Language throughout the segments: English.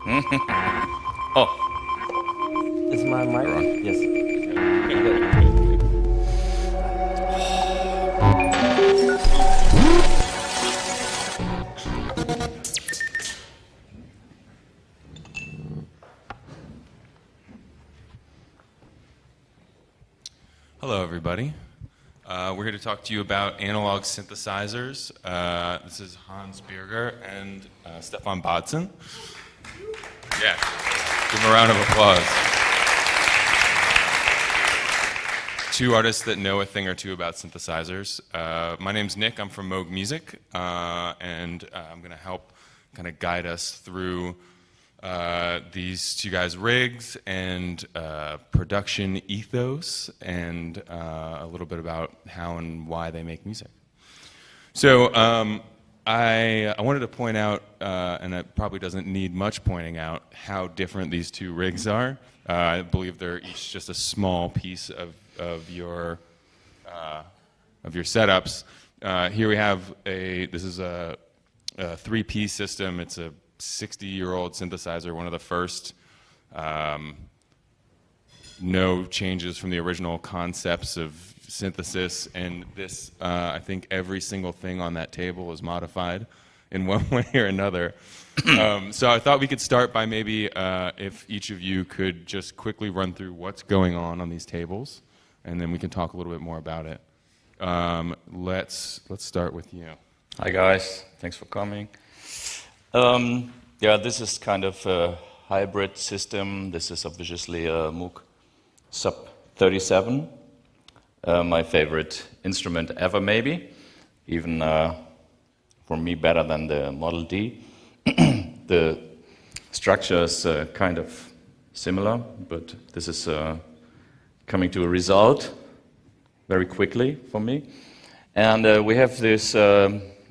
Oh, Is my mic on? Yes. Hello, everybody. We're here to talk to you about analog synthesizers. This is Hannes Bieger and Stefan Bodzin. Yeah, give them a round of applause. Two artists that know a thing or two about synthesizers. My name's Nick. I'm from Moog Music, and I'm going to help kind of guide us through these two guys' rigs and production ethos, and a little bit about how and why they make music. So I wanted to point out, and it probably doesn't need much pointing out, how different these two rigs are. I believe they're each just a small piece of your setups. Here we have this is a 3-piece system. It's a 60-year-old synthesizer, one of the first. No changes from the original concepts of synthesis, and this, I think every single thing on that table is modified in one way or another. So I thought we could start by maybe if each of you could just quickly run through what's going on these tables, and then we can talk a little bit more about it. Let's start with you. hi guys, thanks for coming. Yeah, this is kind of a hybrid system. This is obviously a Moog Sub 37, my favorite instrument ever, maybe, even for me better than the Model D. The structure is kind of similar, but this is coming to a result very quickly for me. And we have this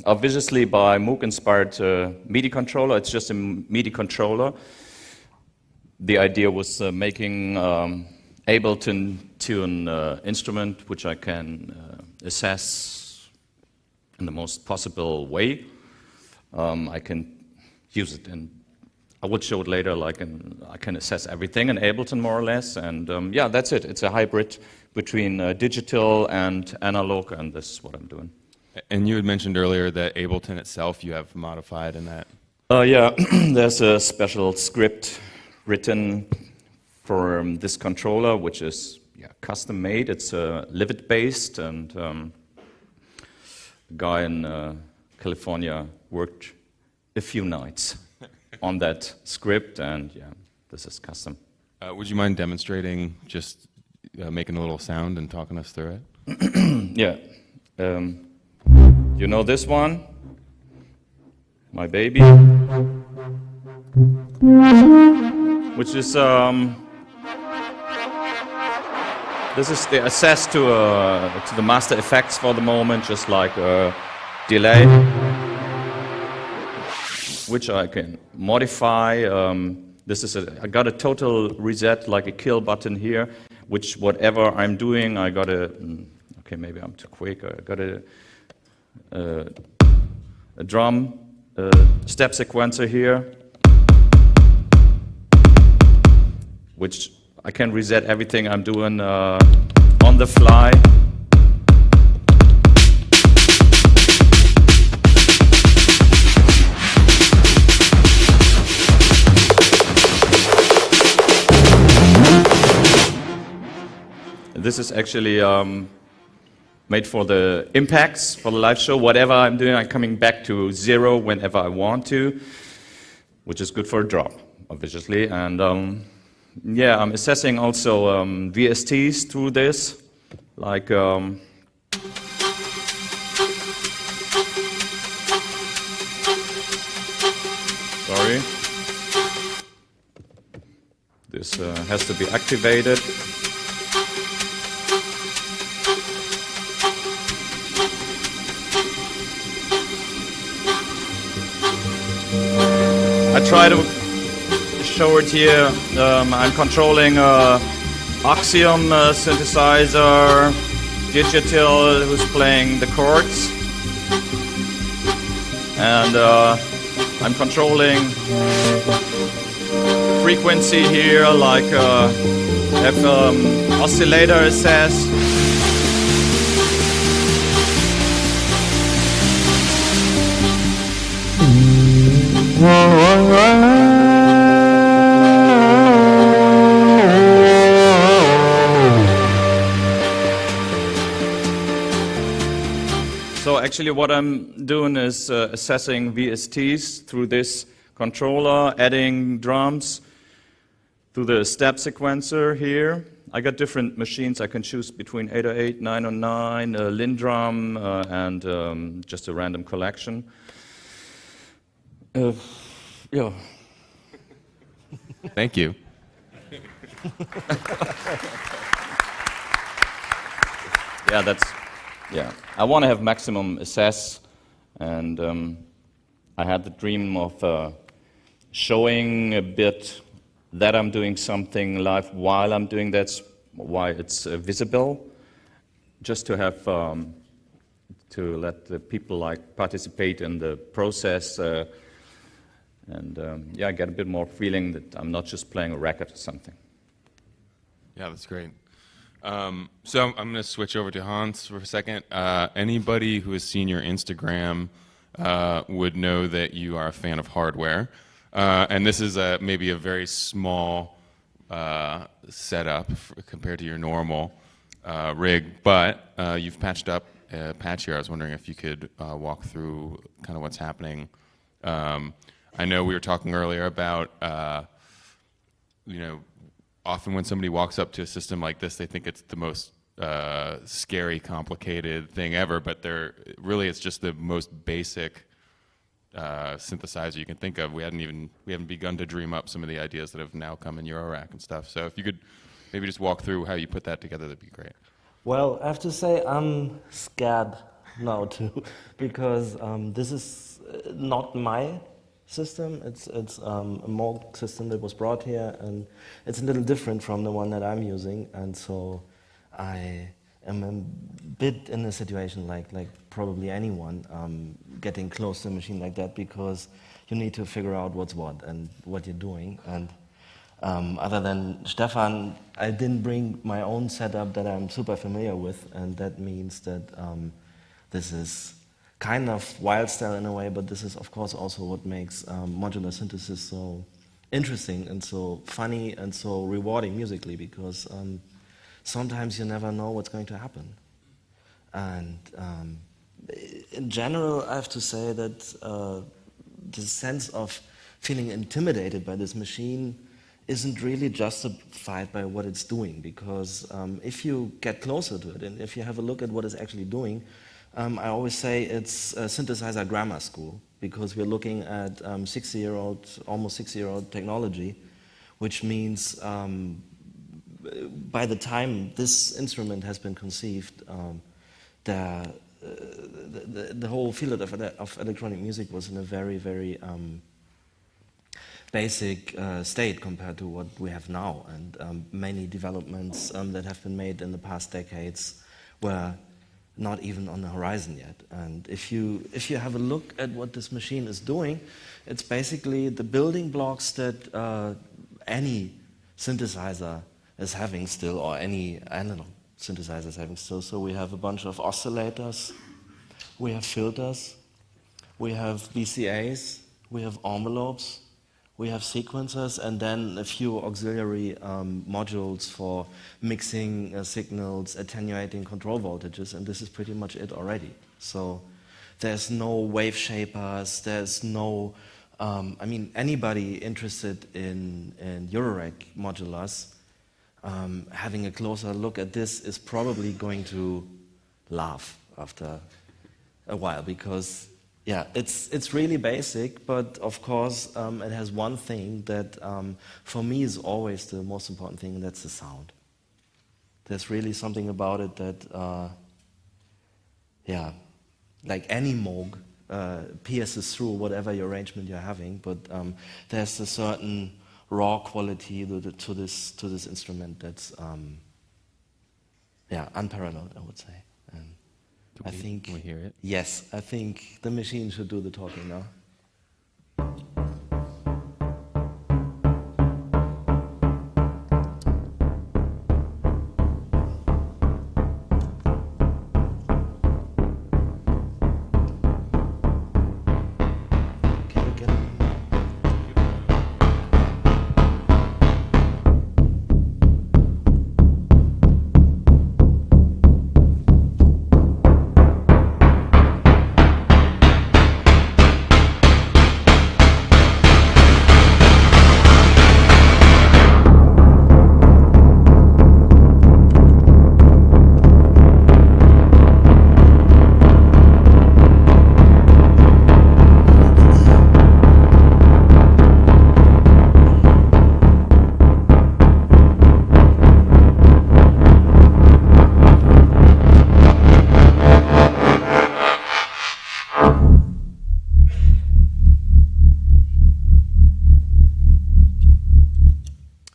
obviously by Moog-inspired MIDI controller. It's just a MIDI controller. The idea was making Ableton to an instrument which I can assess in the most possible way. I can use it, and I will show it later. I can assess everything in Ableton more or less, and yeah, that's it. It's a hybrid between digital and analog, and this is what I'm doing. And you had mentioned earlier that Ableton itself you have modified in that. Yeah, there's a special script written for this controller, which is custom made. It's Livid based, and a guy in California worked a few nights on that script, and yeah, this is custom. Would you mind demonstrating, just making a little sound and talking us through it? Yeah. You know this one? My baby. Which is, this is the access to the master effects for the moment, just like a delay, which I can modify. This is I got a total reset, like a kill button here, which whatever I'm doing, I got a, okay, maybe I'm too quick, I got a drum step sequencer here, which I can reset everything I'm doing on the fly. This is actually made for the impacts, for the live show. Whatever I'm doing, I'm coming back to 0 whenever I want to, which is good for a drop, obviously. And yeah, I'm assessing also VSTs through this, like sorry, this has to be activated. I try to show it here. I'm controlling Axiom synthesizer, digital, who's playing the chords, and I'm controlling frequency here, like have oscillator assess. So actually what I'm doing is assessing VSTs through this controller, adding drums through the step sequencer here. I got different machines. I can choose between 808, 909, Lindrum, and just a random collection. Yeah. Thank you. Yeah, I want to have maximum assess, and I had the dream of showing a bit that I'm doing something live while I'm doing that, why it's visible, just to have to let the people like participate in the process, and yeah, get a bit more feeling that I'm not just playing a record or something. Yeah, that's great. So I'm going to switch over to Hans for a second. Anybody who has seen your Instagram would know that you are a fan of hardware. And this is maybe a very small setup compared to your normal rig, but you've patched up a patch here. I was wondering if you could walk through kind of what's happening. I know we were talking earlier about, often when somebody walks up to a system like this, they think it's the most scary, complicated thing ever, but it's just the most basic synthesizer you can think of. We haven't begun to dream up some of the ideas that have now come in Eurorack and stuff. So if you could maybe just walk through how you put that together, that'd be great. Well, I have to say I'm scared now too, because this is not my system. It's a Moog system that was brought here, and it's a little different from the one that I'm using, and so I am a bit in a situation like probably anyone getting close to a machine like that, because you need to figure out what's what and what you're doing. And other than Stefan, I didn't bring my own setup that I'm super familiar with, and that means that this is kind of wild style in a way, but this is of course also what makes modular synthesis so interesting and so funny and so rewarding musically, because sometimes you never know what's going to happen. And in general, I have to say that the sense of feeling intimidated by this machine isn't really justified by what it's doing, because if you get closer to it and if you have a look at what it's actually doing, I always say it's a synthesizer grammar school, because we're looking at almost 60-year-old technology, which means by the time this instrument has been conceived, the whole field of electronic music was in a very, very basic state compared to what we have now, and many developments that have been made in the past decades were not even on the horizon yet. And if you have a look at what this machine is doing, it's basically the building blocks that any synthesizer is having still, or any analog synthesizer is having still. So we have a bunch of oscillators, we have filters, we have VCAs, we have envelopes, we have sequencers, and then a few auxiliary modules for mixing signals, attenuating control voltages, and this is pretty much it already. So there's no wave shapers, there's no, anybody interested in Eurorack modulars, having a closer look at this is probably going to laugh after a while, because yeah, it's really basic, but of course it has one thing that for me is always the most important thing, and that's the sound. There's really something about it that, like any Moog, pierces through whatever your arrangement you're having, but there's a certain raw quality to this instrument that's unparalleled, I would say. And Can we hear it? Yes, I think the machine should do the talking now.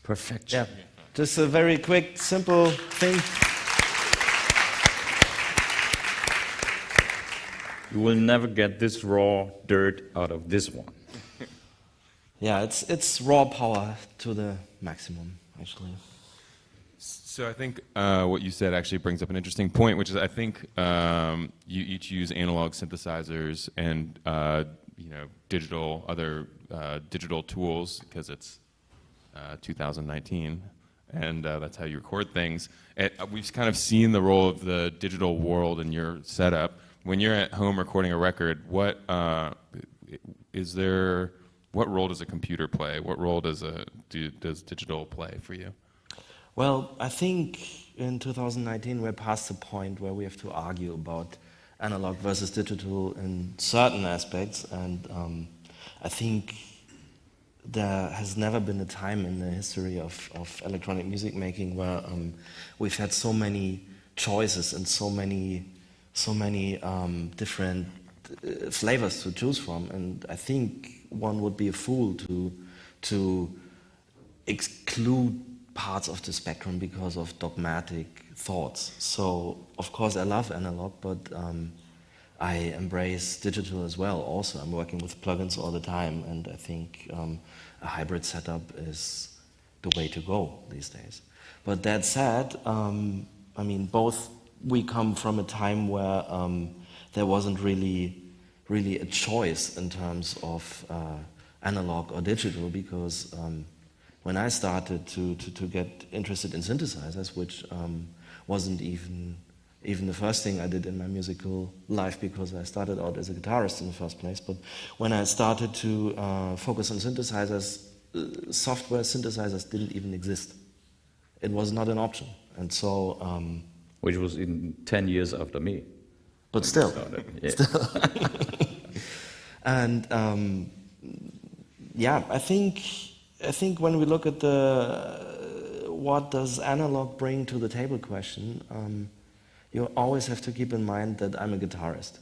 Perfection. Yeah, just a very quick, simple thing. You will never get this raw dirt out of this one. Yeah, it's raw power to the maximum, actually. So I think what you said actually brings up an interesting point, which is I think you each use analog synthesizers and other digital tools because it's 2019, and that's how you record things. We've kind of seen the role of the digital world in your setup. When you're at home recording a record, what role does a computer play? What role does digital play for you? Well, I think in 2019 we're past the point where we have to argue about analog versus digital in certain aspects, and I think there has never been a time in the history of electronic music making where we've had so many choices and so many different flavors to choose from, and I think one would be a fool to exclude parts of the spectrum because of dogmatic thoughts. So, of course, I love analog, but I embrace digital as well. Also, I'm working with plugins all the time, and I think a hybrid setup is the way to go these days. But that said, I mean, both we come from a time where there wasn't really a choice in terms of analog or digital, because when I started to get interested in synthesizers, which wasn't even the first thing I did in my musical life, because I started out as a guitarist in the first place, but when I started to focus on synthesizers, software synthesizers didn't even exist. It was not an option, and so... which was in 10 years after me. But still. Yeah. Still. And yeah, I think when we look at the what does analog bring to the table question, you always have to keep in mind that I'm a guitarist,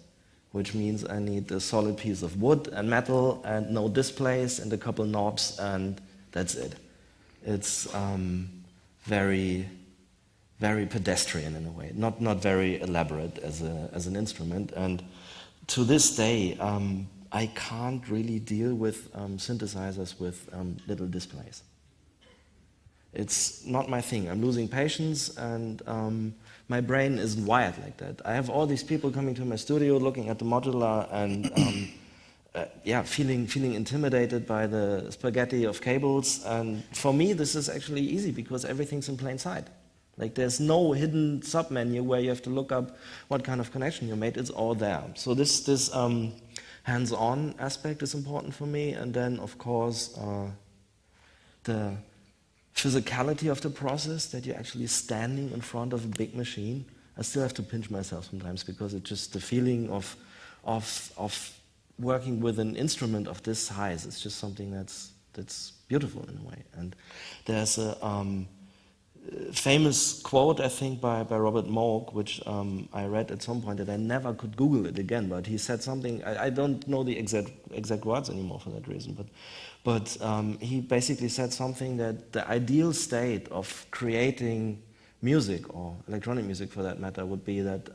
which means I need a solid piece of wood and metal and no displays and a couple knobs, and that's it. It's very pedestrian in a way, not very elaborate as an instrument. And to this day, I can't really deal with synthesizers with little displays. It's not my thing. I'm losing patience, and my brain isn't wired like that. I have all these people coming to my studio, looking at the modular, and feeling intimidated by the spaghetti of cables. And for me, this is actually easy because everything's in plain sight. Like, there's no hidden submenu where you have to look up what kind of connection you made. It's all there. So this hands-on aspect is important for me. And then, of course, the physicality of the process, that you're actually standing in front of a big machine. I still have to pinch myself sometimes, because it's just the feeling of working with an instrument of this size. It's just something that's beautiful in a way. And there's a famous quote, I think, by Robert Moog, which I read at some point, that I never could Google it again, but he said something, I don't know the exact words anymore for that reason, but he basically said something that the ideal state of creating music, or electronic music for that matter, would be that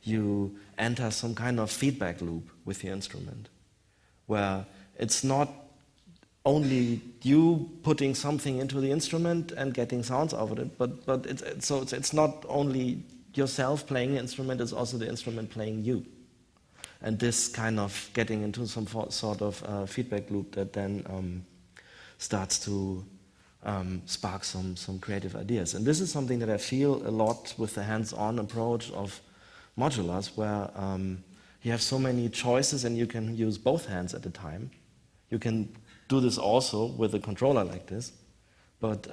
you enter some kind of feedback loop with the instrument, where it's not only you putting something into the instrument and getting sounds out of it, but it's not only yourself playing the instrument, it's also the instrument playing you. And this kind of getting into some sort of feedback loop that then starts to spark some creative ideas. And this is something that I feel a lot with the hands-on approach of modulars, where you have so many choices and you can use both hands at a time. You can do this also with a controller like this, but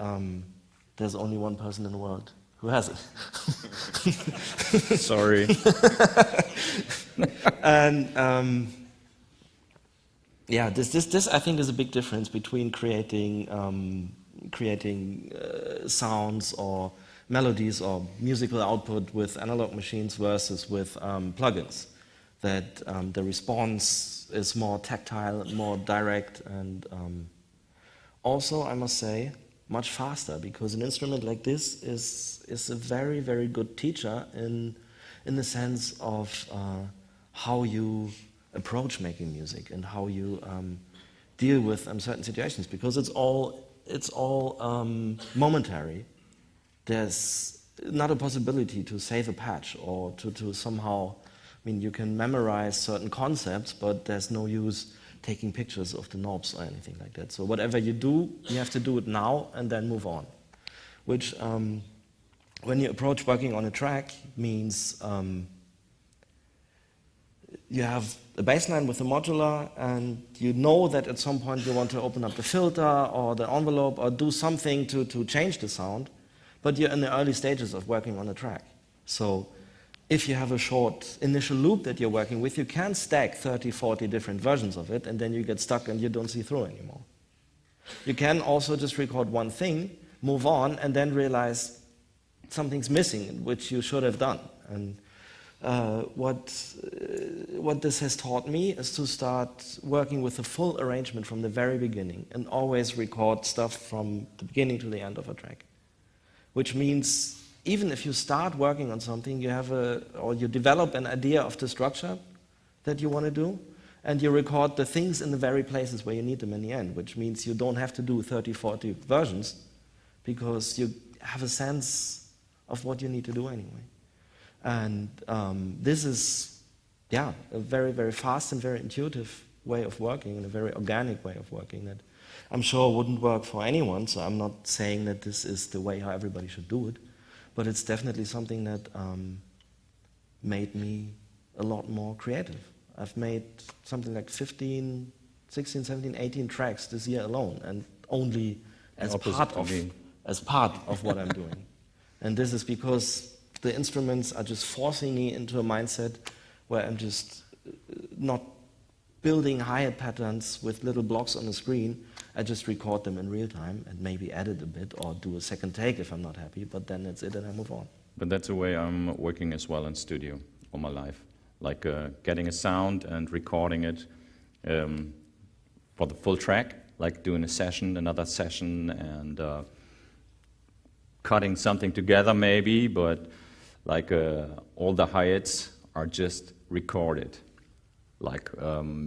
there's only one person in the world who has it. Sorry. And yeah, this I think is a big difference between creating sounds or melodies or musical output with analog machines versus with plugins. That the response is more tactile, more direct, and also, I must say, much faster, because an instrument like this is a very, very good teacher in the sense of how you approach making music and how you deal with certain situations, because it's all momentary. There's not a possibility to save a patch or to somehow. I mean, you can memorize certain concepts, but there's no use taking pictures of the knobs or anything like that. So whatever you do, you have to do it now and then move on. Which, when you approach working on a track, means you have a bass line with a modular, and you know that at some point you want to open up the filter or the envelope or do something to change the sound, but you're in the early stages of working on a track. So if you have a short initial loop that you're working with, you can stack 30, 40 different versions of it, and then you get stuck and you don't see through anymore. You can also just record one thing, move on, and then realize something's missing, which you should have done. And what this has taught me is to start working with a full arrangement from the very beginning and always record stuff from the beginning to the end of a track. Which means even if you start working on something, you develop an idea of the structure that you want to do, and you record the things in the very places where you need them in the end, which means you don't have to do 30, 40 versions, because you have a sense of what you need to do anyway. And this is, a very, very fast and very intuitive way of working, and a very organic way of working that I'm sure wouldn't work for anyone, so I'm not saying that this is the way how everybody should do it. But it's definitely something that made me a lot more creative. I've made something like 15, 16, 17, 18 tracks this year alone, and only as part of what I'm doing. And this is because the instruments are just forcing me into a mindset where I'm just not building hi-hat patterns with little blocks on the screen. I just record them in real time and maybe edit a bit or do a second take if I'm not happy, but then that's it and I move on. But that's the way I'm working as well in studio all my life. Like getting a sound and recording it for the full track, like doing a session, another session, and cutting something together maybe, but like all the hi-hats are just recorded. Like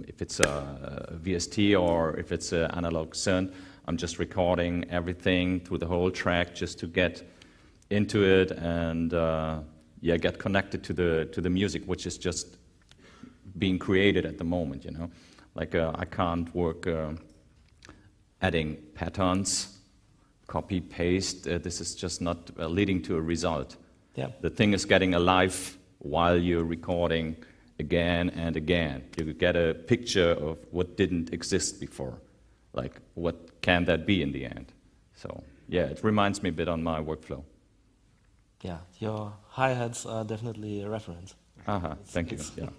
if it's a VST or if it's an analog synth, I'm just recording everything through the whole track just to get into it and get connected to the music, which is just being created at the moment. You know, like I can't work adding patterns, copy paste. This is just not leading to a result. Yeah. The thing is getting alive while you're recording again and again. You get a picture of what didn't exist before. Like, what can that be in the end? So, yeah, it reminds me a bit on my workflow. Yeah, your hi-hats are definitely a reference. Thank you. Yeah.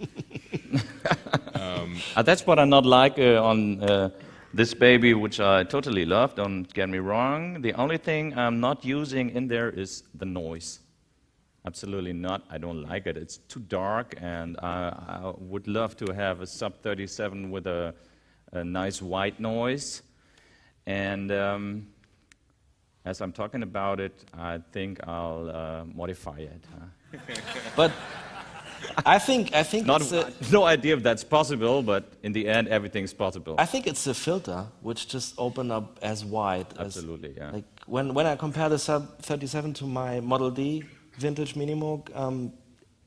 That's what I not like on this baby, which I totally love, don't get me wrong. The only thing I'm not using in there is the noise. Absolutely not. I don't like it. It's too dark, and I would love to have a sub 37 with a nice white noise. And as I'm talking about it, I think I'll modify it. But I think Not, it's a, no idea if that's possible, but in the end, everything's possible. I think it's the filter which just open up as wide. Absolutely, yeah. Like when I compare the Sub 37 to my Model D vintage Mini Moog,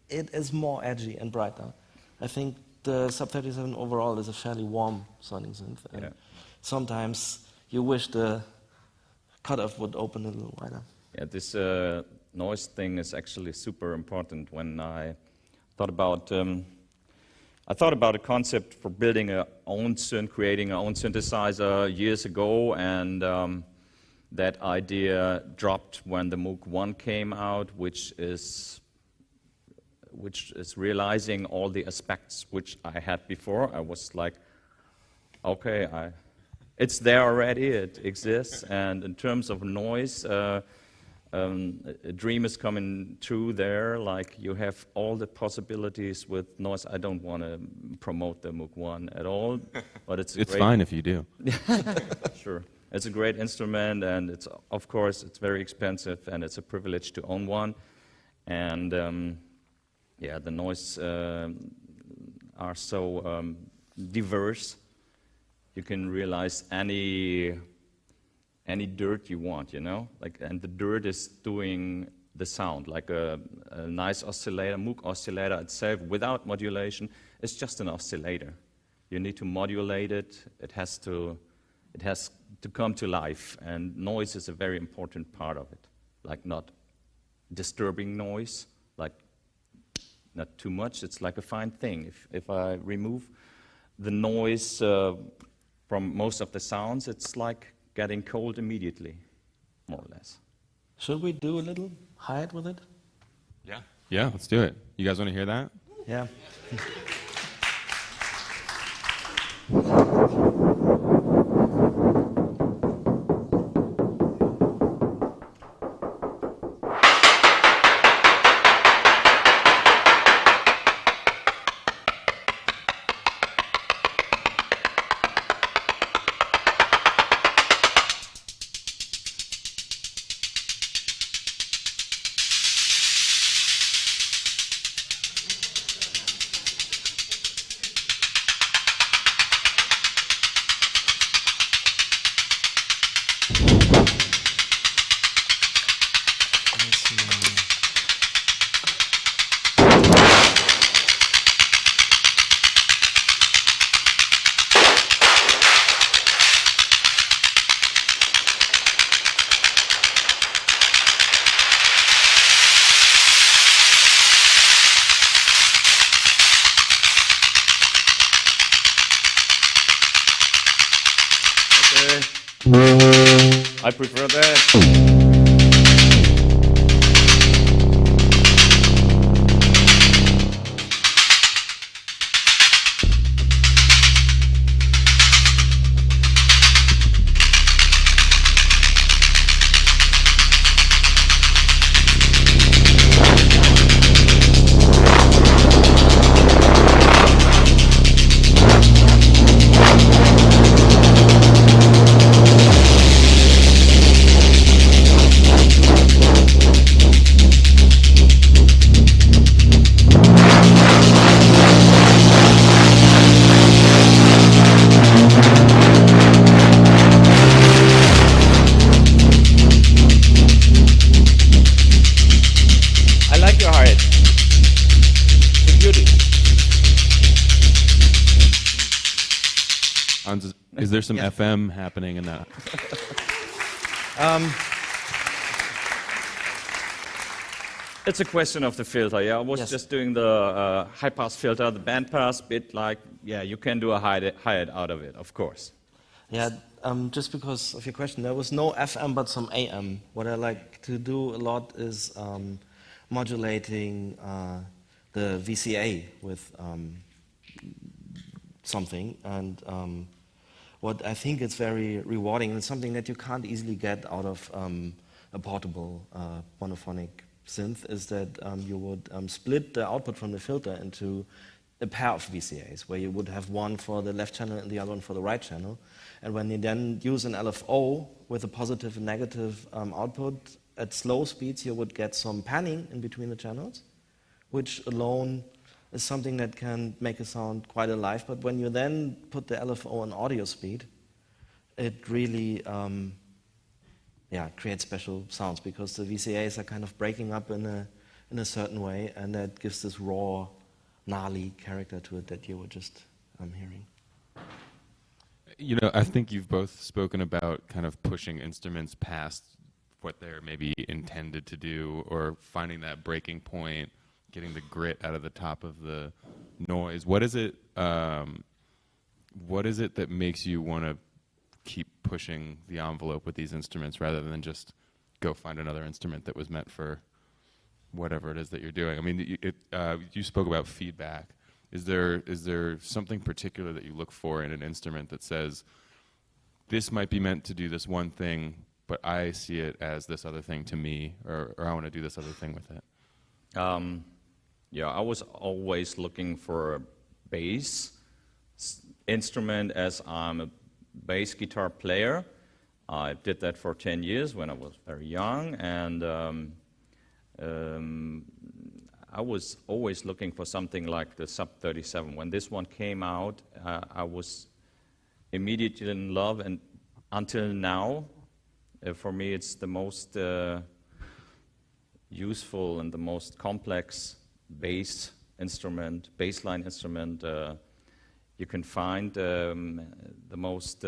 it is more edgy and brighter. I think the Sub 37 overall is a fairly warm sounding synth. And Yeah. sometimes you wish the cutoff would open a little wider. Yeah, this noise thing is actually super important. When I thought about a concept for building a own synth, creating our own synthesizer years ago, and that idea dropped when the Moog 1 came out, which is realizing all the aspects which I had before. I was like, okay, it's there already, it exists, and in terms of noise, a dream is coming true there. Like, you have all the possibilities with noise. I don't want to promote the Moog 1 at all, but it's fine if you do. Sure. It's a great instrument, and of course it's very expensive, and it's a privilege to own one. And yeah, the noise are so diverse. You can realize any dirt you want, you know? And the dirt is doing the sound, like a nice oscillator, Moog oscillator itself, without modulation, it's just an oscillator. You need to modulate it. It has to come to life, and noise is a very important part of it. Like, not disturbing noise, like not too much. It's like a fine thing. If I remove the noise from most of the sounds, it's like getting cold immediately, more or less. Should we do a little hide with it? Yeah, let's do it. You guys want to hear that? Yeah. I prefer that. Is there some FM happening in that? It's a question of the filter. Yeah, I was just doing the high-pass filter, the bandpass bit. Like, yeah, you can do a hi-hat out of it, of course. Yeah, just because of your question, there was no FM but some AM. What I like to do a lot is modulating the VCA with something, and what I think is very rewarding, and something that you can't easily get out of a portable monophonic synth, is that you would split the output from the filter into a pair of VCAs, where you would have one for the left channel and the other one for the right channel. And when you then use an LFO with a positive and negative output, at slow speeds you would get some panning in between the channels, which alone is something that can make a sound quite alive. But when you then put the LFO on audio speed, it really creates special sounds, because the VCAs are kind of breaking up in a certain way, and that gives this raw, gnarly character to it that you were just hearing. You know, I think you've both spoken about kind of pushing instruments past what they're maybe intended to do, or finding that breaking point, getting the grit out of the top of the noise. What is it that makes you want to keep pushing the envelope with these instruments rather than just go find another instrument that was meant for whatever it is that you're doing? I mean, you spoke about feedback. Is there something particular that you look for in an instrument that says, this might be meant to do this one thing, but I see it as this other thing to me, or I want to do this other thing with it? Yeah, I was always looking for a bass instrument, as I'm a bass guitar player. I did that for 10 years when I was very young, and I was always looking for something like the Sub 37. When this one came out, I was immediately in love, and until now, for me, it's the most useful and the most complex bass line instrument you can find. The most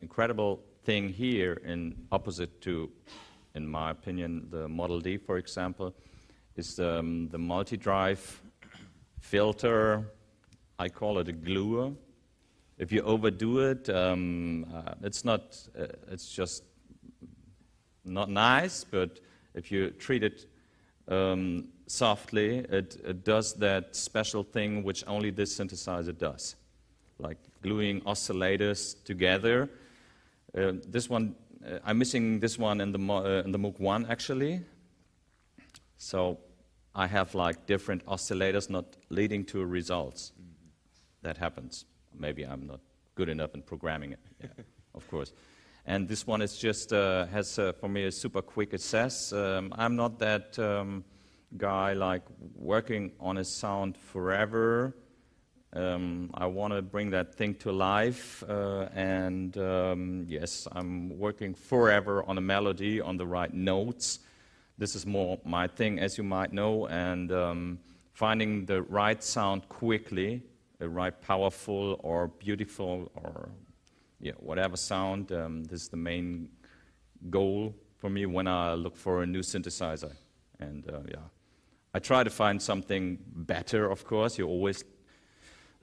incredible thing here, in opposite to, in my opinion, the Model D, for example, is the multi-drive filter. I call it a gluer. If you overdo it, it's just not nice, but if you treat it softly, it does that special thing which only this synthesizer does, like gluing oscillators together. This one, I'm missing this one in the Moog 1 actually. So I have like different oscillators not leading to results. That happens. Maybe I'm not good enough in programming it, yeah, of course. And this one is just has for me a super quick access. I'm not that guy like working on a sound forever. I want to bring that thing to life, and yes, I'm working forever on a melody, on the right notes. This is more my thing, as you might know, and finding the right sound quickly, the right powerful or beautiful or whatever sound. This is the main goal for me when I look for a new synthesizer. And I try to find something better, of course. You always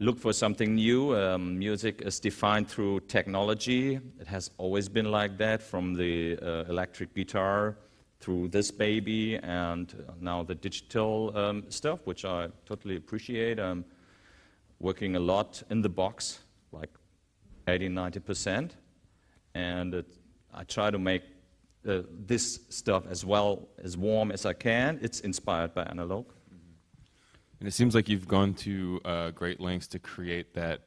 look for something new. Music is defined through technology. It has always been like that, from the electric guitar through this baby, and now the digital stuff, which I totally appreciate. I'm working a lot in the box, like 80–90%, and I try to make this stuff as well as warm as I can. It's inspired by analog. And it seems like you've gone to great lengths to create that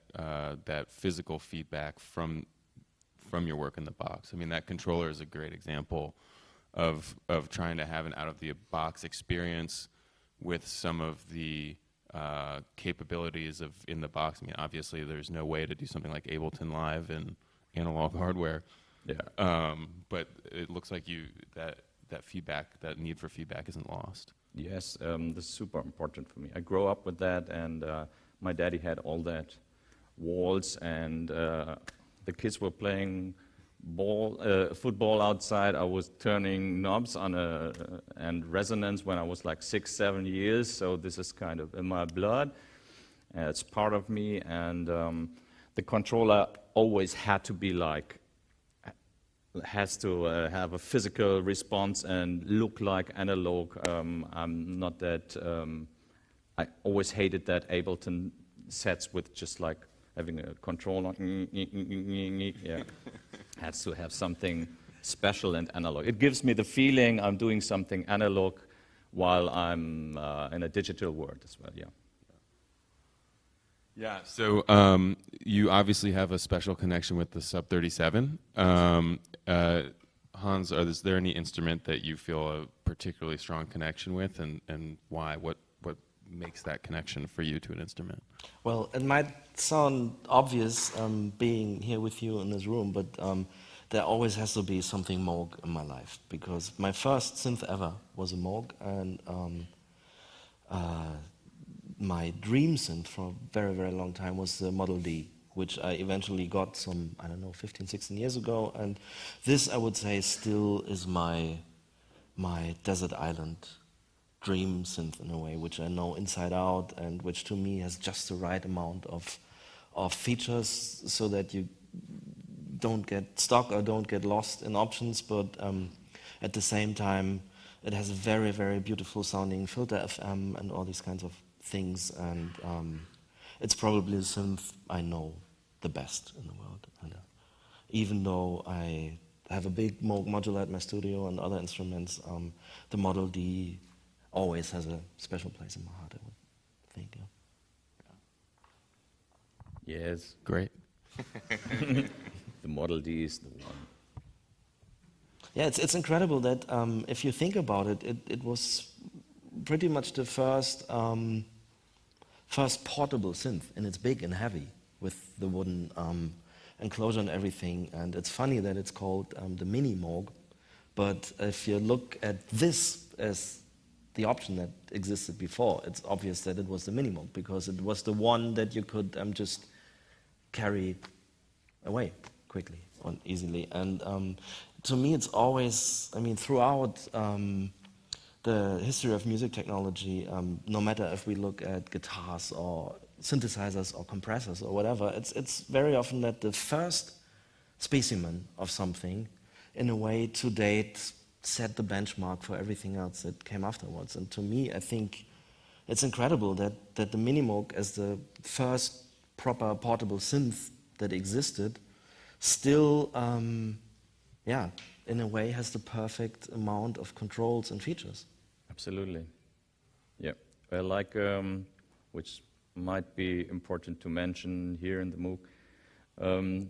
physical feedback from your work in the box. I mean, that controller is a great example of trying to have an out-of-the-box experience with some of the capabilities of in the box. I mean, obviously, there's no way to do something like Ableton Live and analog hardware. Yeah. But it looks like that feedback, that need for feedback, isn't lost. Yes, this is super important for me. I grew up with that, and my daddy had all that walls, and the kids were playing football outside. I was turning knobs on and resonance when I was like 6–7 years, so this is kind of in my blood. It's part of me, and the controller always had to be like, has to have a physical response and look like analog. I'm not that, I always hated that Ableton sets with just like having a controller, yeah. Has to have something special and analog. It gives me the feeling I'm doing something analog while I'm in a digital world as well, yeah. Yeah, so you obviously have a special connection with the Sub 37. Hans, is there any instrument that you feel a particularly strong connection with, and why? What makes that connection for you to an instrument? Well, it might sound obvious being here with you in this room, but there always has to be something Moog in my life, because my first synth ever was a Moog, and my dream synth for a very, very long time was the Model D, which I eventually got some, I don't know, 15, 16 years ago, and this, I would say, still is my desert island dream synth in a way, which I know inside out, and which to me has just the right amount of features so that you don't get stuck or don't get lost in options, but at the same time it has a very, very beautiful sounding filter FM and all these kinds of things, and it's probably the synth I know the best in the world. And, even though I have a big Moog modular at my studio and other instruments, the Model D always has a special place in my heart, I would think. Yeah. Yes. Great. The Model D is the one. Yeah, it's incredible that if you think about it, it was pretty much the first portable synth, and it's big and heavy with the wooden enclosure and everything. And it's funny that it's called the Mini Moog, but if you look at this as the option that existed before, it's obvious that it was the Mini Moog, because it was the one that you could just carry away quickly and easily. And to me, it's always, I mean, throughout the history of music technology, no matter if we look at guitars or synthesizers or compressors or whatever, it's very often that the first specimen of something, in a way, to date, set the benchmark for everything else that came afterwards. And to me, I think it's incredible that the Mini Moog, as the first proper portable synth that existed, still, in a way, has the perfect amount of controls and features. Absolutely. Yeah. Like, which might be important to mention here in the Moog,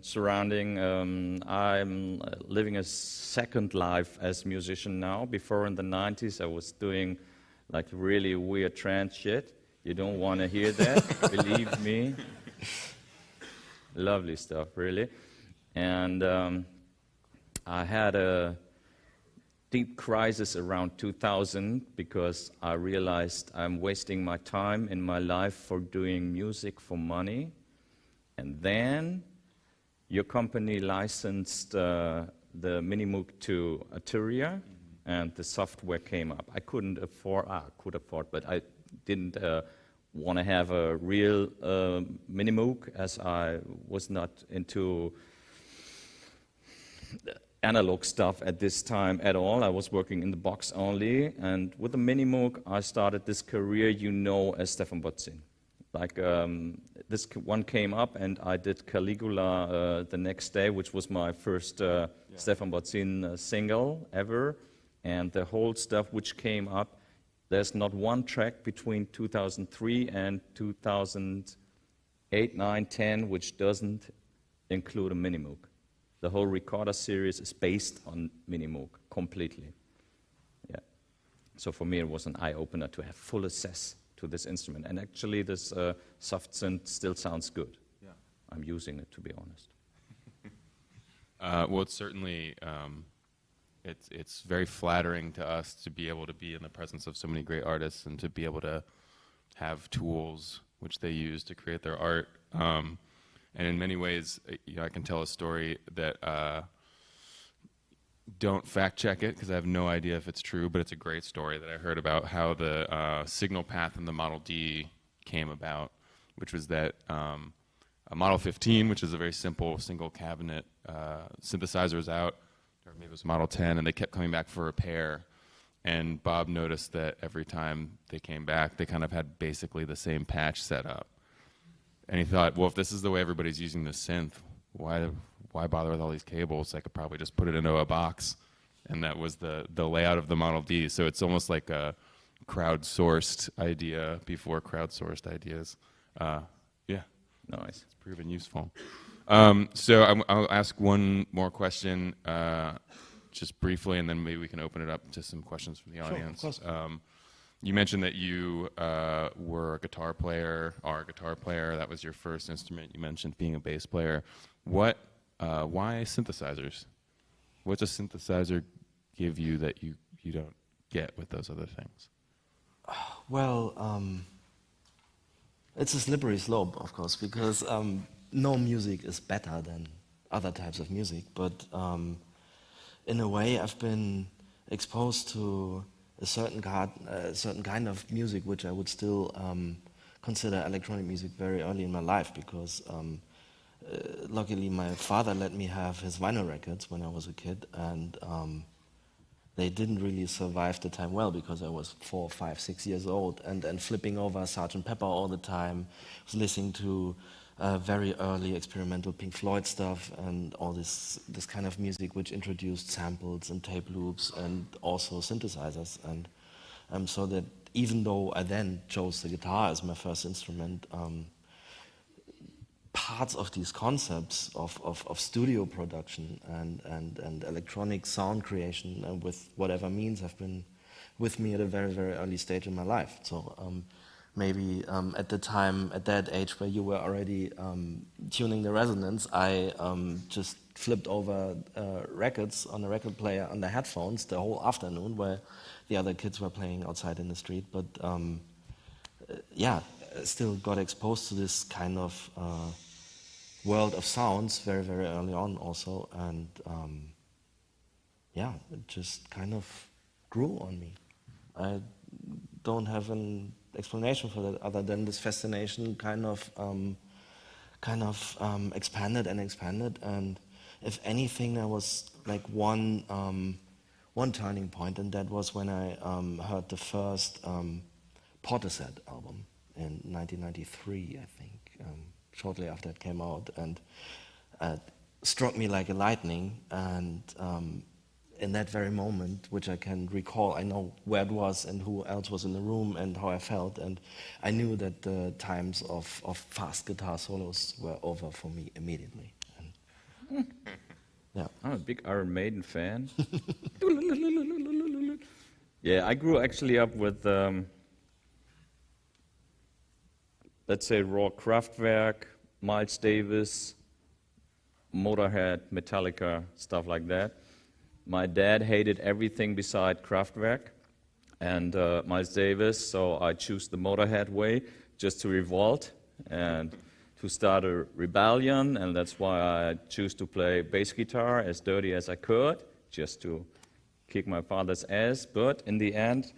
surrounding, I'm living a second life as a musician now. Before in the 90s, I was doing like really weird trance shit. You don't want to hear that, believe me. Lovely stuff, really. And I had a deep crisis around 2000 because I realized I'm wasting my time in my life for doing music for money. And then your company licensed the Mini Moog to Arturia, and the software came up. I could afford, but I didn't want to have a real Mini Moog, as I was not into analog stuff at this time at all. I was working in the box only, and with the Mini Moog, I started this career as Stefan Bodzin. Like, this one came up, and I did Caligula the next day, which was my first Stefan Bodzin single ever. And the whole stuff which came up, there's not one track between 2003 and 2008, 9, 10, which doesn't include a Mini Moog. The whole Recorder series is based on Mini Moog completely. Yeah. So for me, it was an eye-opener to have full access to this instrument. And actually, this soft synth still sounds good. Yeah. I'm using it, to be honest. Well, it's certainly, it's very flattering to us to be able to be in the presence of so many great artists and to be able to have tools which they use to create their art. And in many ways, I can tell a story that don't fact check it because I have no idea if it's true, but it's a great story that I heard about how the signal path in the Model D came about, which was that a Model 15, which is a very simple single cabinet synthesizer, was out, or maybe it was Model 10, and they kept coming back for repair. And Bob noticed that every time they came back, they kind of had basically the same patch set up. And he thought, well, if this is the way everybody's using this synth, why bother with all these cables? I could probably just put it into a box. And that was the layout of the Model D. So it's almost like a crowdsourced idea before crowdsourced ideas. Yeah. Nice. It's proven useful. So I'll ask one more question, just briefly, and then maybe we can open it up to some questions from the audience. Sure, of course. You mentioned that you were a guitar player, are a guitar player. That was your first instrument. You mentioned being a bass player. Why synthesizers? What does a synthesizer give you that you don't get with those other things? Well, it's a slippery slope, of course, because no music is better than other types of music. But in a way, I've been exposed to a certain kind of music, which I would still consider electronic music very early in my life, because luckily my father let me have his vinyl records when I was a kid, and they didn't really survive the time well, because I was 4, 5, 6 years old and flipping over Sgt. Pepper all the time, was listening to very early experimental Pink Floyd stuff and all this kind of music which introduced samples and tape loops and also synthesizers. And so that even though I then chose the guitar as my first instrument, parts of these concepts of studio production and electronic sound creation and with whatever means have been with me at a very, very early stage in my life. So maybe at that age where you were already tuning the resonance, I just flipped over records on a record player on the headphones the whole afternoon while the other kids were playing outside in the street. But yeah, still got exposed to this kind of world of sounds very, very early on also, and yeah, it just kind of grew on me. I don't have an explanation for that other than this fascination kind of expanded and expanded, and if anything, there was like one turning point, and that was when I heard the first Portishead album in 1993, I think, shortly after it came out, and it struck me like a lightning, and in that very moment, which I can recall, I know where it was and who else was in the room and how I felt, and I knew that the times of fast guitar solos were over for me immediately. And yeah. I'm a big Iron Maiden fan. Yeah, I grew actually up with, let's say, raw Kraftwerk, Miles Davis, Motorhead, Metallica, stuff like that. My dad hated everything beside Kraftwerk and Miles Davis, so I chose the Motorhead way just to revolt and to start a rebellion, and that's why I choose to play bass guitar as dirty as I could, just to kick my father's ass. But in the end,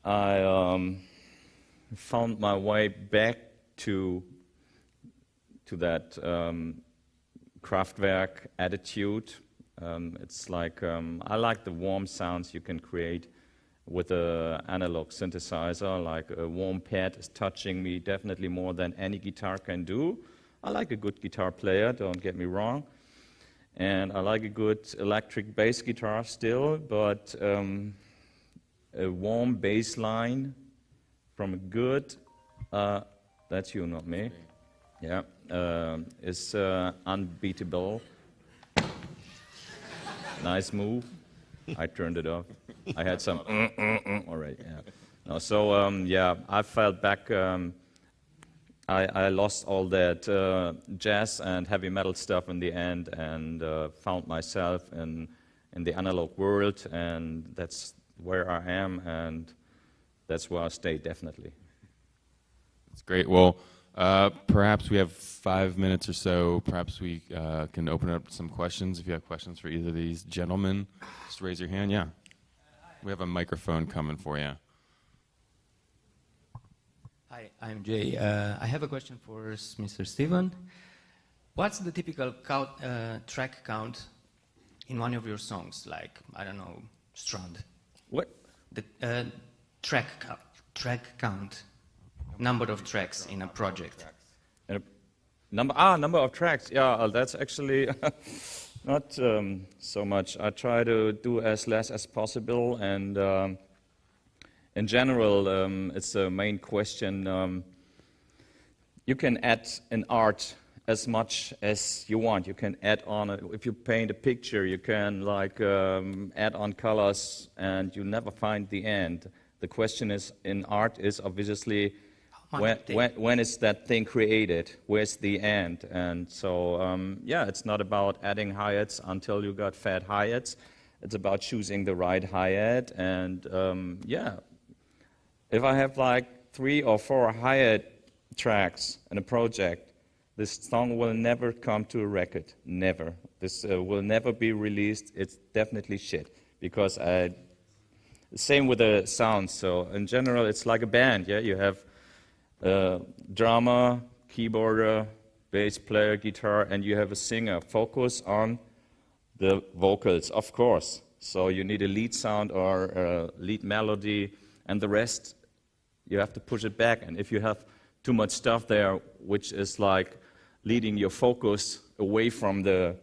I found my way back to that Kraftwerk attitude. It's like I like the warm sounds you can create with an analog synthesizer. Like a warm pad is touching me definitely more than any guitar can do. I like a good guitar player, don't get me wrong, and I like a good electric bass guitar still, but a warm bass line from a good, that's you, not me, yeah, is unbeatable. Nice move. I turned it off. I had some all right, yeah. No, so, yeah, I felt back, I lost all that jazz and heavy metal stuff in the end, and found myself in the analog world, and that's where I am, and that's where I'll stay, definitely. That's great. Well, perhaps we have 5 minutes or so. Perhaps we can open up some questions. If you have questions for either of these gentlemen, just raise your hand. Yeah. We have a microphone coming for you. Hi, I'm Jay. I have a question for Mr. Steven. What's the typical track count in one of your songs? Like, I don't know, Strand. What? The track count. Number of tracks in a project. Number of tracks. Yeah, that's actually not so much. I try to do as less as possible, and in general, it's the main question. You can add an art as much as you want. You can add on, if you paint a picture, you can like add on colors, and you never find the end. The question is, in art is obviously Money when is that thing created? Where's the end? And so, yeah, it's not about adding hi-hats until you got fat hi-hats. It's about choosing the right hi-hat. And yeah, if I have like 3 or 4 hi-hat tracks in a project, this song will never come to a record. Never. This will never be released. It's definitely shit. Because same with the sound. So in general, it's like a band. Yeah, you have drummer, keyboarder, bass player, guitar, and you have a singer. Focus on the vocals, of course. So you need a lead sound or a lead melody, and the rest you have to push it back. And if you have too much stuff there, which is like leading your focus away from the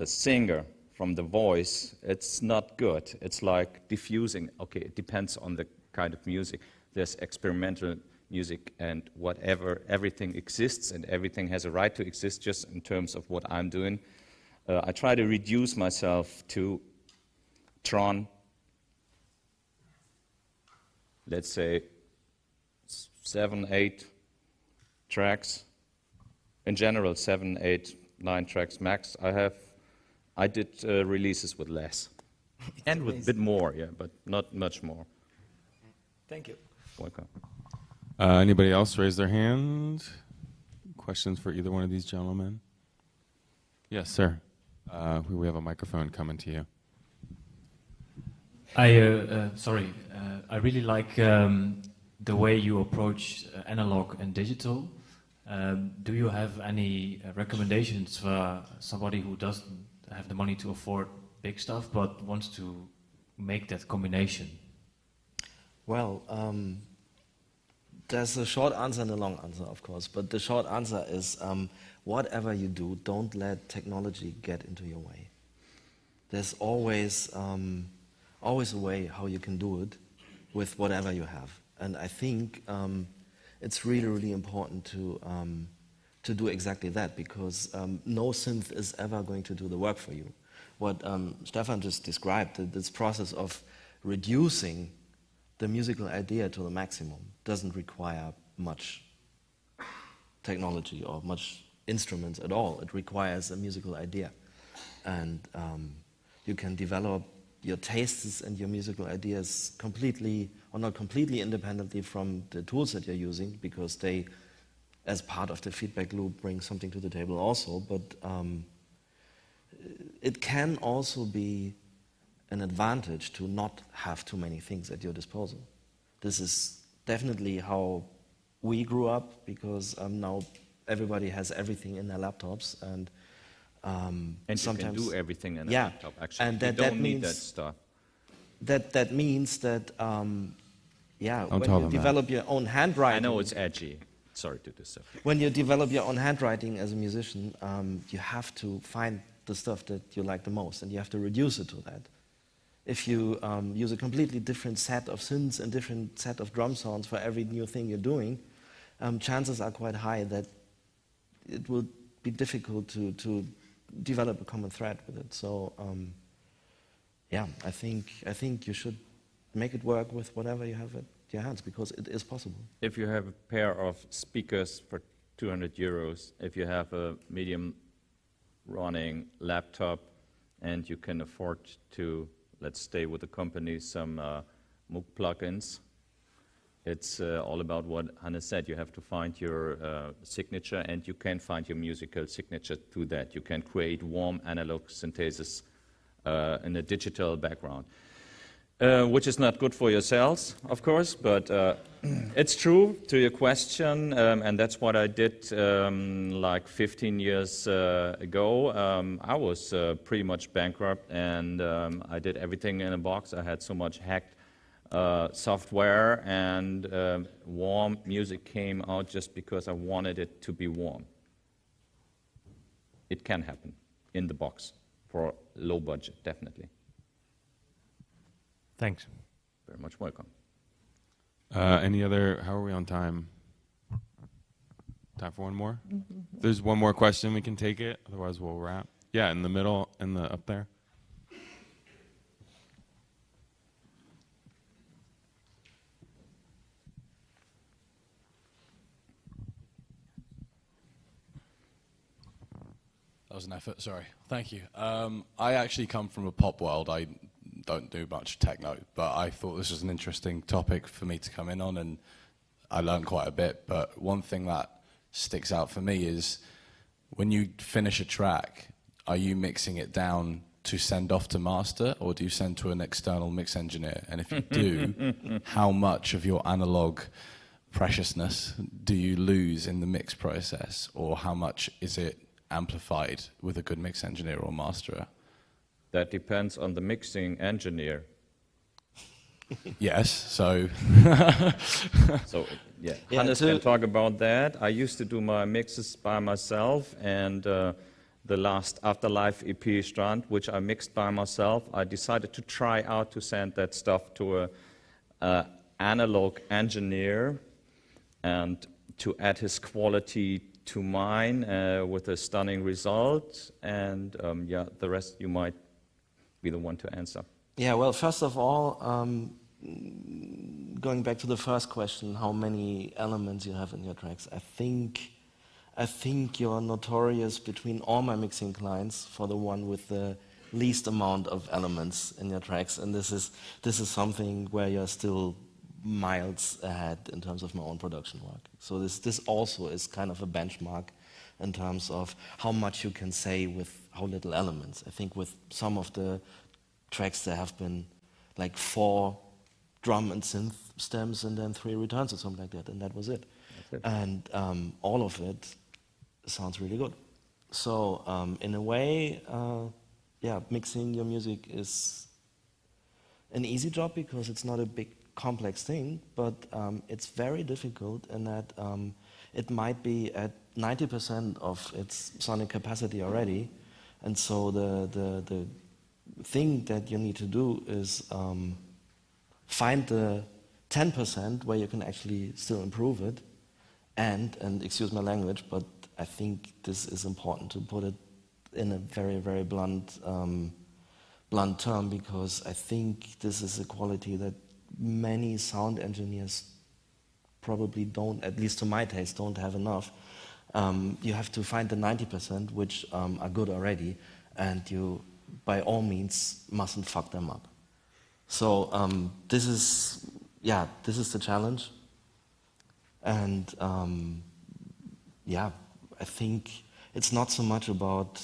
singer, from the voice, it's not good. It's like diffusing. Okay, it depends on the kind of music. There's experimental music and whatever, everything exists and everything has a right to exist just in terms of what I'm doing. I try to reduce myself to Tron, let's say 7, 8 tracks. In general, 7, 8, 9 tracks max. I did releases with less. And with a bit more, yeah, but not much more. Thank you. Welcome. Anybody else raise their hand? Questions for either one of these gentlemen? Yes, sir. We have a microphone coming to you. I really like the way you approach analog and digital. Do you have any recommendations for somebody who doesn't have the money to afford big stuff but wants to make that combination? Well, there's a short answer and a long answer, of course. But the short answer is, whatever you do, don't let technology get into your way. There's always a way how you can do it with whatever you have. And I think it's really, really important to do exactly that, because no synth is ever going to do the work for you. What Stefan just described, this process of reducing the musical idea to the maximum, doesn't require much technology or much instruments at all. It requires a musical idea. And you can develop your tastes and your musical ideas completely, or not completely independently from the tools that you're using, because they, as part of the feedback loop, bring something to the table also. But it can also be an advantage to not have too many things at your disposal. This is definitely how we grew up, because now everybody has everything in their laptops, and sometimes you can do everything in a yeah, laptop, actually. and you that don't means need that stuff. That means that yeah, Don't when tell you them develop your own handwriting. I know it's edgy. Sorry to disturb. When you develop your own handwriting as a musician, you have to find the stuff that you like the most, and you have to reduce it to that. If you use a completely different set of synths and different set of drum sounds for every new thing you're doing, chances are quite high that it will be difficult to develop a common thread with it. So, yeah, I think you should make it work with whatever you have at your hands, because it is possible. If you have a pair of speakers for 200 euros, if you have a medium running laptop, and you can afford to, let's stay with the company, some Moog plugins, it's all about what Hannes said. You have to find your signature, and you can find your musical signature through that. You can create warm analog synthesis in a digital background. Which is not good for yourselves, of course, but it's true to your question, and that's what I did like 15 years ago. I was pretty much bankrupt, and I did everything in a box. I had so much hacked software, and warm music came out just because I wanted it to be warm. It can happen in the box for low budget, definitely. Thanks. Very much welcome. Any other, how are we on time? Time for one more? If there's one more question, we can take it. Otherwise, we'll wrap. Yeah, in the middle, up there. That was an effort, sorry. Thank you. I actually come from a pop world. I don't do much techno, but I thought this was an interesting topic for me to come in on, and I learned quite a bit. But one thing that sticks out for me is when you finish a track, are you mixing it down to send off to master, or do you send to an external mix engineer? And if you do, how much of your analog preciousness do you lose in the mix process, or how much is it amplified with a good mix engineer or masterer? That depends on the mixing engineer. Yes, so... So, yeah, Yeah, Hannes to- can talk about that. I used to do my mixes by myself, and the last Afterlife EP Strand, which I mixed by myself, I decided to try out to send that stuff to a analog engineer and to add his quality to mine with a stunning result. And yeah, the rest you might be the one to answer. Yeah, well, first of all, going back to the first question, how many elements you have in your tracks, I think you're notorious between all my mixing clients for the one with the least amount of elements in your tracks, and this is something where you're still miles ahead in terms of my own production work. So this also is kind of a benchmark in terms of how much you can say with how little elements. I think with some of the tracks there have been like 4 drum and synth stems and then 3 returns or something like that, and that was it. And all of it sounds really good. So in a way, yeah, mixing your music is an easy job because it's not a big complex thing, but it's very difficult in that it might be at 90% of its sonic capacity already, and so the thing that you need to do is find the 10% where you can actually still improve it, and excuse my language, but I think this is important to put it in a very, very blunt term, because I think this is a quality that many sound engineers probably don't, at least to my taste, don't have enough. You have to find the 90% which are good already, and you, by all means, mustn't fuck them up. So this is the challenge, and yeah, I think it's not so much about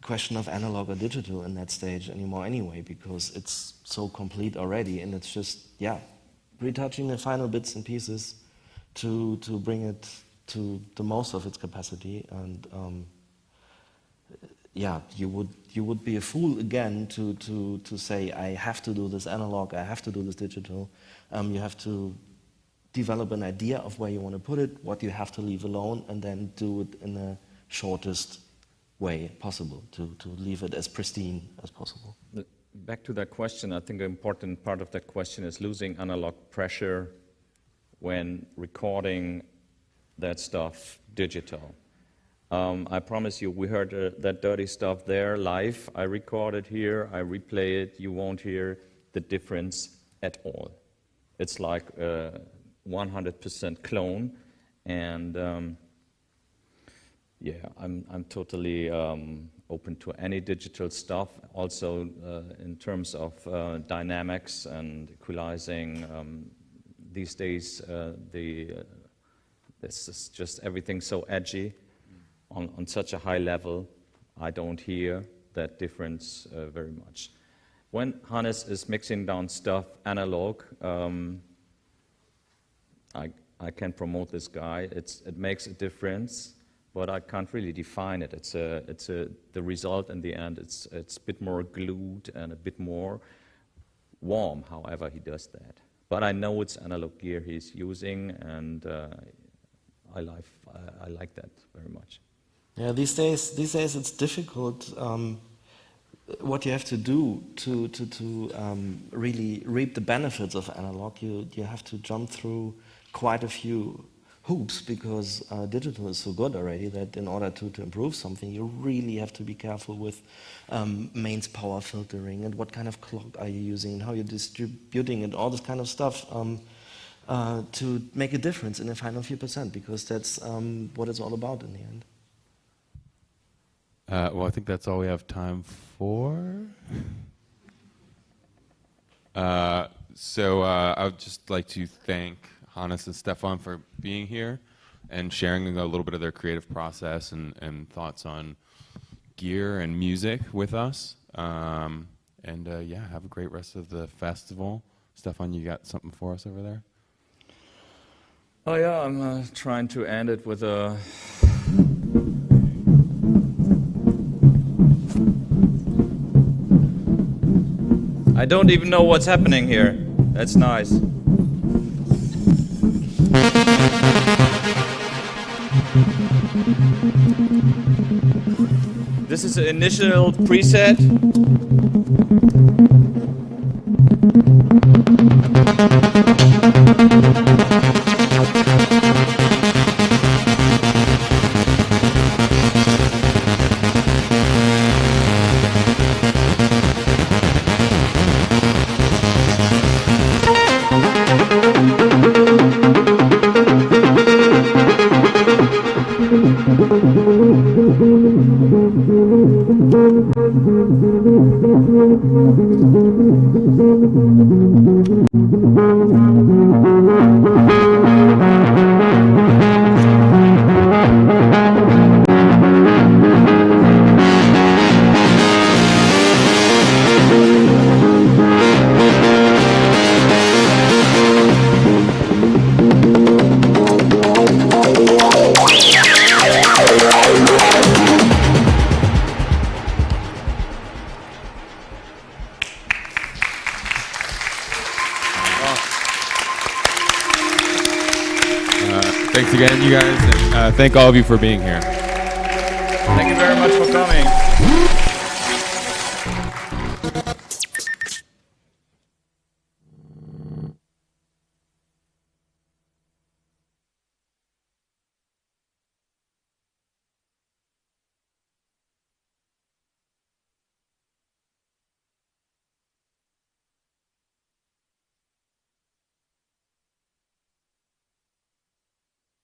question of analog or digital in that stage anymore anyway, because it's so complete already, and it's just, yeah, retouching the final bits and pieces to bring it to the most of its capacity. And yeah, you would be a fool again to say, I have to do this analog, I have to do this digital. You have to develop an idea of where you want to put it, what you have to leave alone, and then do it in the shortest way possible to leave it as pristine as possible. Back to that question, I think an important part of that question is losing analog pressure when recording that stuff digital. I promise you, we heard that dirty stuff there live. I record it here, I replay it, you won't hear the difference at all. It's like 100% clone, and yeah, I'm totally open to any digital stuff. Also, in terms of dynamics and equalizing, these days this is just everything so edgy on such a high level. I don't hear that difference very much. When Hannes is mixing down stuff analog, I can promote this guy. It makes a difference, but I can't really define it. The result in the end. It's a bit more glued and a bit more warm. However, he does that. But I know it's analog gear he's using, and I like that very much. Yeah, these days it's difficult. What you have to do to really reap the benefits of analog, you have to jump through quite a few hoops, because digital is so good already that in order to improve something, you really have to be careful with mains power filtering and what kind of clock are you using and how you're distributing it, all this kind of stuff to make a difference in the final few percent, because that's what it's all about in the end. Well, I think that's all we have time for. So I would just like to thank Hannes and Stefan for being here and sharing a little bit of their creative process and thoughts on gear and music with us. Yeah, have a great rest of the festival. Stefan, you got something for us over there? Oh yeah, I'm trying to end it with a... I don't even know what's happening here. That's nice. This is the initial preset. Thanks again, you guys, and thank all of you for being here. Thank you very much for coming.